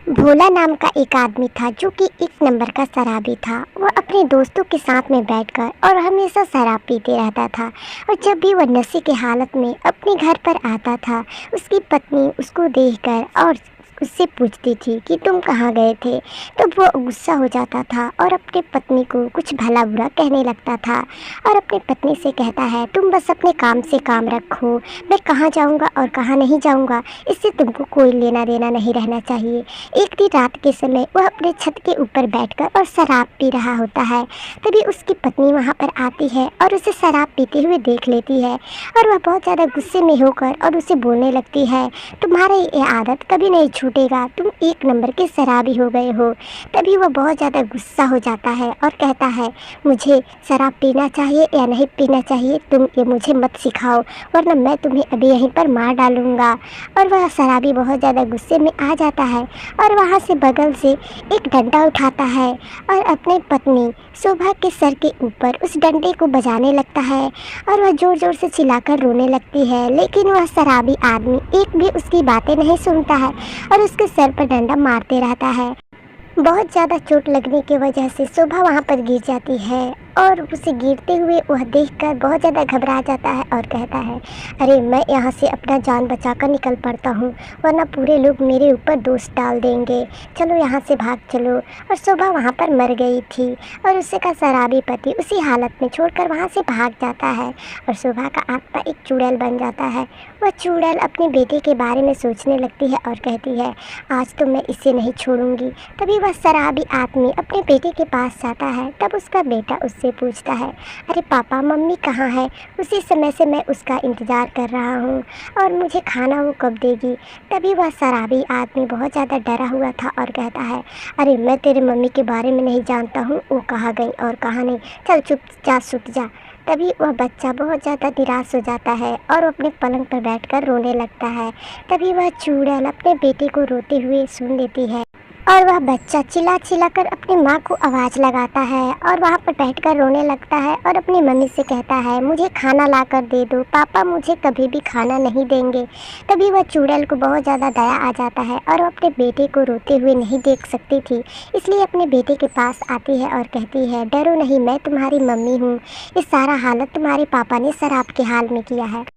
भोला नाम का एक आदमी था जो कि एक नंबर का शराबी था। वह अपने दोस्तों के साथ में बैठकर और हमेशा शराब पीते रहता था। और जब भी वह नशे की हालत में अपने घर पर आता था, उसकी पत्नी उसको देखकर और उससे पूछती थी कि तुम कहाँ गए थे। तो वो गुस्सा हो जाता था और अपनी पत्नी को कुछ भला बुरा कहने लगता था और अपनी पत्नी से कहता है, तुम बस अपने काम से काम रखो, मैं कहाँ जाऊँगा और कहाँ नहीं जाऊँगा इससे तुमको कोई लेना देना नहीं रहना चाहिए। एक दिन रात के समय वह अपने छत के ऊपर बैठकर और शराब पी रहा होता है। तभी उसकी पत्नी वहाँ पर आती है और उसे शराब पीते हुए देख लेती है और वह बहुत ज़्यादा गुस्से में होकर और उसे बोलने लगती है, तुम्हारी ये आदत कभी नहीं छूटेगा, तुम एक नंबर के शराबी हो गए हो। तभी वह बहुत ज़्यादा गुस्सा हो जाता है और कहता है, मुझे शराब पीना चाहिए या नहीं पीना चाहिए तुम ये मुझे मत सिखाओ, वरना मैं तुम्हें अभी यहीं पर मार डालूँगा। और वह शराबी बहुत ज़्यादा गुस्से में आ जाता है और वहाँ से बगल से एक डंडा उठाता है और अपनी पत्नी शोभा के सर के ऊपर उस डंडे को बजाने लगता है और वह ज़ोर ज़ोर से चिल्लाकर रोने लगती है। लेकिन वह शराबी आदमी एक भी उसकी बातें नहीं सुनता है और उसके सर पर डंडा मारते रहता है। बहुत ज़्यादा चोट लगने की वजह से शोभा वहाँ पर गिर जाती है और उसे गिरते हुए वह देखकर बहुत ज़्यादा घबरा जाता है और कहता है, अरे मैं यहाँ से अपना जान बचाकर निकल पड़ता हूँ, वरना पूरे लोग मेरे ऊपर दोष डाल देंगे, चलो यहाँ से भाग चलो। और शोभा वहाँ पर मर गई थी और उसे का शराबी पति उसी हालत में छोड़कर वहाँ से भाग जाता है और शोभा का आत्मा एक चुड़ैल बन जाता है। वह चुड़ैल अपने बेटे के बारे में सोचने लगती है और कहती है, आज तो मैं इसे नहीं छोड़ूंगी। तभी वह शराबी आदमी अपने बेटे के पास जाता है। तब उसका बेटा उससे पूछता है, अरे पापा मम्मी कहाँ है, उसी समय से मैं उसका इंतज़ार कर रहा हूँ और मुझे खाना वो कब देगी। तभी वह शराबी आदमी बहुत ज़्यादा डरा हुआ था और कहता है, अरे मैं तेरे मम्मी के बारे में नहीं जानता हूँ, वो कहाँ गई और कहाँ नहीं, चल चुपचाप सुत जा। तभी वह बच्चा बहुत ज़्यादा निराश हो जाता है और अपने पलंग पर बैठकर रोने लगता है। तभी वह चुड़ैल अपने बेटे को रोते हुए सुन लेती है और वह बच्चा चिल्ला चिल्ला कर अपनी माँ को आवाज़ लगाता है और वहाँ पर बैठकर रोने लगता है और अपनी मम्मी से कहता है, मुझे खाना ला कर दे दो, पापा मुझे कभी भी खाना नहीं देंगे। तभी वह चुड़ैल को बहुत ज़्यादा दया आ जाता है और वह अपने बेटे को रोते हुए नहीं देख सकती थी, इसलिए अपने बेटे के पास आती है और कहती है, डरो नहीं, मैं तुम्हारी मम्मी हूँ, ये सारा हालत तुम्हारे पापा ने शराब के हाल में किया है।